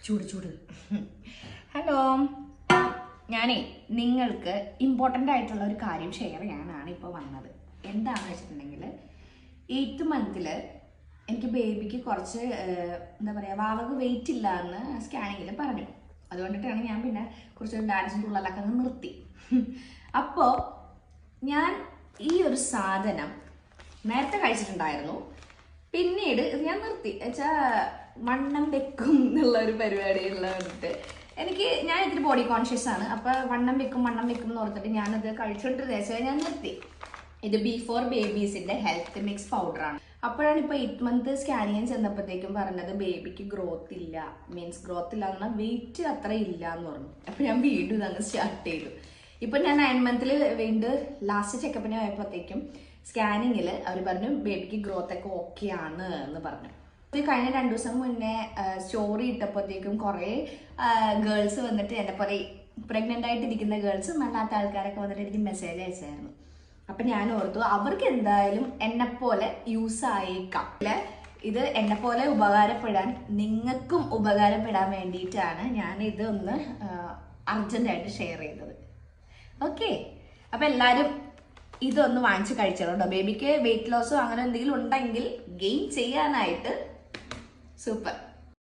ചൂട് ചൂട്. ഹലോ, ഞാനേ നിങ്ങൾക്ക് ഇമ്പോർട്ടൻ്റ് ആയിട്ടുള്ള ഒരു കാര്യം ഷെയർ ചെയ്യാനാണ് ഇപ്പോൾ വന്നത്. എന്താണെന്ന് വെച്ചിട്ടുണ്ടെങ്കിൽ 8th മന്തിൽ എനിക്ക് ബേബിക്ക് കുറച്ച് എന്താ പറയുക വാവക്ക് വെയിറ്റ് ഇല്ല എന്ന് സ്കാനിങ്ങിൽ പറഞ്ഞു. അതുകൊണ്ടിട്ടാണ് ഞാൻ പിന്നെ കുറച്ച് ഡാൻസും തുള്ളലൊക്കെ അങ്ങ് നിർത്തി. അപ്പോൾ ഞാൻ ഈ ഒരു സാധനം നേരത്തെ കഴിച്ചിട്ടുണ്ടായിരുന്നു, പിന്നീട് ഇത് ഞാൻ നിർത്തി. വെച്ചാൽ വണ്ണം വെക്കും എന്നുള്ള ഒരു പരിപാടി ഉള്ളതുകൊണ്ട് ഞാൻ ഇതിന് ബോഡി കോൺഷ്യസ് ആണ്. അപ്പോൾ വണ്ണം വെക്കും എന്ന് ഓർത്തിട്ട് ഞാനത് കഴിച്ചുകൊണ്ടിരുന്ന വെച്ചാൽ ഞാൻ നിർത്തി. ഇത് ബിഫോർ ബേബീസിന്റെ ഹെൽത്ത് മിക്സ് പൗഡറാണ്. അപ്പോഴാണ് ഇപ്പോൾ 8th മന്ത് സ്കാനിങ് ചെന്നപ്പോഴത്തേക്കും പറഞ്ഞത് ബേബിക്ക് ഗ്രോത്ത് ഇല്ല, മീൻസ് ഗ്രോത്ത് ഇല്ല എന്ന് പറഞ്ഞാൽ വെയിറ്റ് അത്ര ഇല്ല എന്ന് പറഞ്ഞു. അപ്പോൾ ഞാൻ വീണ്ടും ഇതങ്ങ് സ്റ്റാർട്ട് ചെയ്തു. ഇപ്പം ഞാൻ 9 മന്തിൽ വീണ്ടും ലാസ്റ്റ് ചെക്കപ്പിന് പോയപ്പോഴത്തേക്കും സ്കാനിങ്ങിൽ അവർ പറഞ്ഞു ബേബിക്ക് ഗ്രോത്ത് ഒക്കെ ഓക്കെ ആണ് എന്ന് പറഞ്ഞു. ഇത് കഴിഞ്ഞ 2 ദിവസം മുന്നേ സ്റ്റോറി ഇട്ടപ്പോഴത്തേക്കും കുറേ ഗേൾസ് വന്നിട്ട് എന്നെ പോലെ പ്രഗ്നൻ്റ് ആയിട്ടിരിക്കുന്ന ഗേൾസും അല്ലാത്ത ആൾക്കാരൊക്കെ വന്നിട്ട് എനിക്ക് മെസ്സേജ് അയച്ചായിരുന്നു. അപ്പം ഞാൻ ഓർത്തു അവർക്ക് എന്തായാലും എന്നെപ്പോലെ യൂസ് ആയേക്കാം. ഇത് എന്നെപ്പോലെ ഉപകാരപ്പെടാൻ നിങ്ങൾക്കും ഉപകാരപ്പെടാൻ വേണ്ടിയിട്ടാണ് ഞാൻ ഇതൊന്ന് അർജൻറ്റായിട്ട് ഷെയർ ചെയ്തത്. ഓക്കെ, അപ്പം എല്ലാവരും ഇതൊന്ന് വാങ്ങിച്ച് കഴിച്ചോട്ടോ. ബേബിക്ക് വെയിറ്റ് ലോസോ അങ്ങനെ എന്തെങ്കിലും ഉണ്ടെങ്കിൽ ഗെയിൻ ചെയ്യാനായിട്ട് സൂപ്പർ.